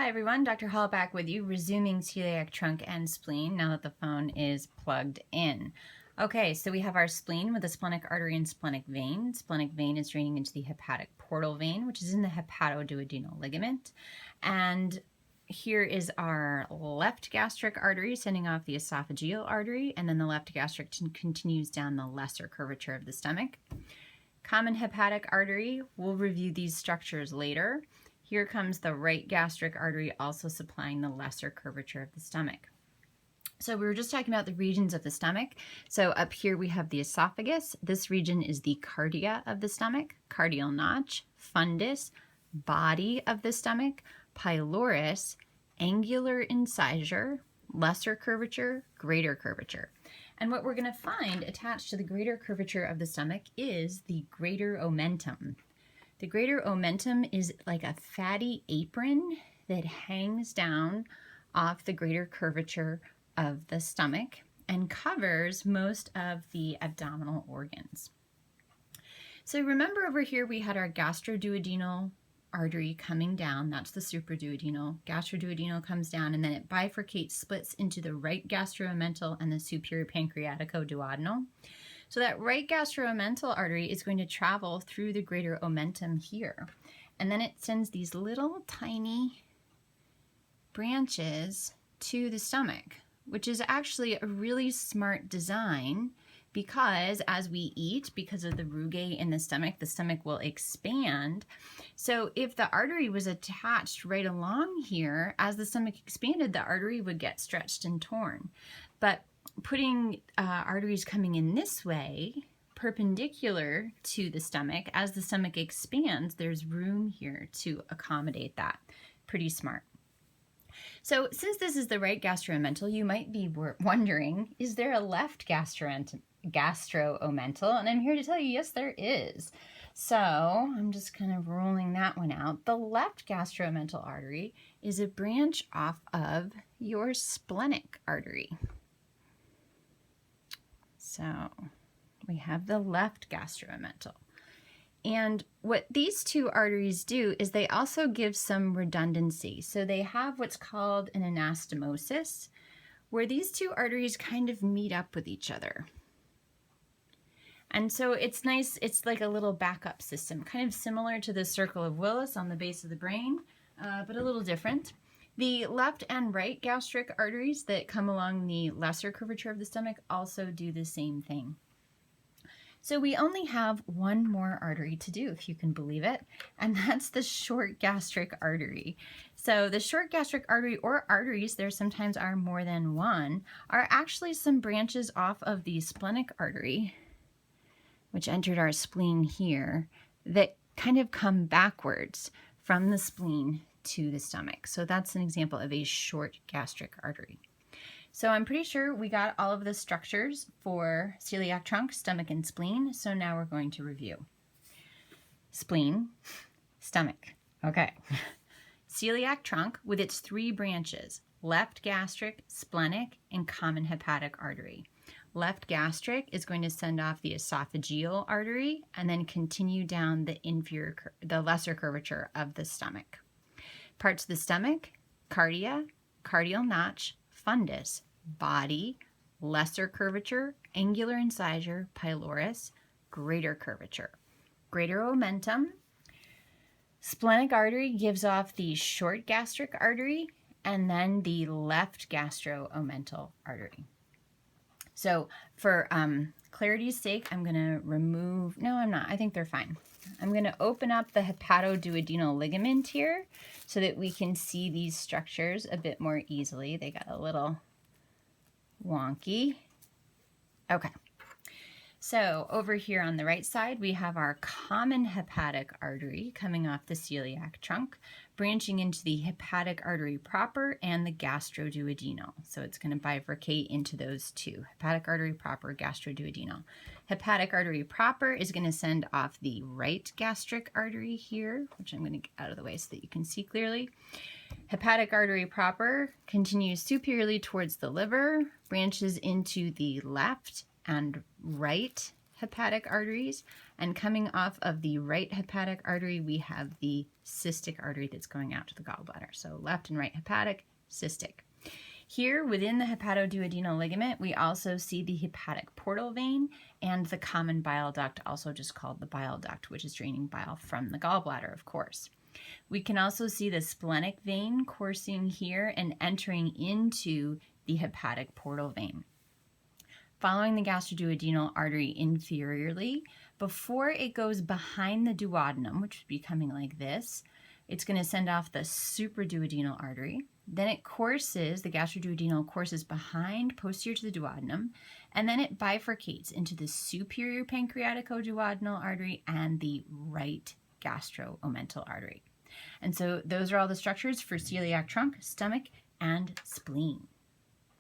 Hi everyone, Dr. Hall back with you, resuming celiac trunk and spleen now that the phone is plugged in. Okay, so we have our spleen with a splenic artery and splenic vein. Splenic vein is draining into the hepatic portal vein, which is in the hepatoduodenal ligament. And here is our left gastric artery sending off the esophageal artery, and then the left gastric continues down the lesser curvature of the stomach. Common hepatic artery, we'll review these structures later. Here comes the right gastric artery, also supplying the lesser curvature of the stomach. So we were just talking about the regions of the stomach. So up here we have the esophagus. This region is the cardia of the stomach, cardial notch, fundus, body of the stomach, pylorus, angular incisure, lesser curvature, greater curvature. And what we're going to find attached to the greater curvature of the stomach is the greater omentum. The greater omentum is like a fatty apron that hangs down off the greater curvature of the stomach and covers most of the abdominal organs. So remember over here we had our gastroduodenal artery coming down. That's the supraduodenal. Gastroduodenal comes down and then it bifurcates, splits into the right gastroomental and the superior pancreaticoduodenal. So that right gastroomental artery is going to travel through the greater omentum here. And then it sends these little tiny branches to the stomach, which is actually a really smart design because as we eat, because of the rugae in the stomach will expand. So if the artery was attached right along here, as the stomach expanded, the artery would get stretched and torn. But putting arteries coming in this way, perpendicular to the stomach, as the stomach expands, there's room here to accommodate that. Pretty smart. So since this is the right gastroomental, you might be wondering, is there a left gastroomental? And I'm here to tell you, yes, there is. So I'm just kind of rolling that one out. The left gastroomental artery is a branch off of your splenic artery. So we have the left gastroomental. And what these two arteries do is they also give some redundancy. So they have what's called an anastomosis, where these two arteries kind of meet up with each other. And so it's nice, it's like a little backup system, kind of similar to the circle of Willis on the base of the brain, but a little different. The left and right gastric arteries that come along the lesser curvature of the stomach also do the same thing. So we only have one more artery to do, if you can believe it, and that's the short gastric artery. So the short gastric artery, or arteries, there sometimes are more than one, are actually some branches off of the splenic artery, which entered our spleen here, that kind of come backwards from the spleen to the stomach. So that's an example of a short gastric artery. So I'm pretty sure we got all of the structures for celiac trunk, stomach, and spleen. So now we're going to review. Spleen, stomach. Okay. Celiac trunk with its three branches, left gastric, splenic, and common hepatic artery. Left gastric is going to send off the esophageal artery and then continue down the lesser curvature of the stomach. Parts of the stomach, cardia, cardial notch, fundus, body, lesser curvature, angular incisure, pylorus, greater curvature. Greater omentum. Splenic artery gives off the short gastric artery and then the left gastroomental artery. So for clarity's sake, I'm going to remove, no, I'm not. I think they're fine. I'm going to open up the hepatoduodenal ligament here so that we can see these structures a bit more easily. They got a little wonky. Okay. So over here on the right side, we have our common hepatic artery coming off the celiac trunk, branching into the hepatic artery proper and the gastroduodenal. So it's going to bifurcate into those two, hepatic artery proper, gastroduodenal. Hepatic artery proper is going to send off the right gastric artery here, which I'm going to get out of the way so that you can see clearly. Hepatic artery proper continues superiorly towards the liver, branches into the left and right hepatic arteries, And coming off of the right hepatic artery, we have the cystic artery that's going out to the gallbladder. So left and right hepatic, cystic. Here within the hepatoduodenal ligament, we also see the hepatic portal vein and the common bile duct, also just called the bile duct, which is draining bile from the gallbladder, of course. We can also see the splenic vein coursing here and entering into the hepatic portal vein. Following the gastroduodenal artery inferiorly, before it goes behind the duodenum, which would be coming like this, it's going to send off the supraduodenal artery. Then it courses, the gastroduodenal courses behind, posterior to the duodenum, and then it bifurcates into the superior pancreaticoduodenal artery and the right gastroomental artery. And so those are all the structures for celiac trunk, stomach, and spleen.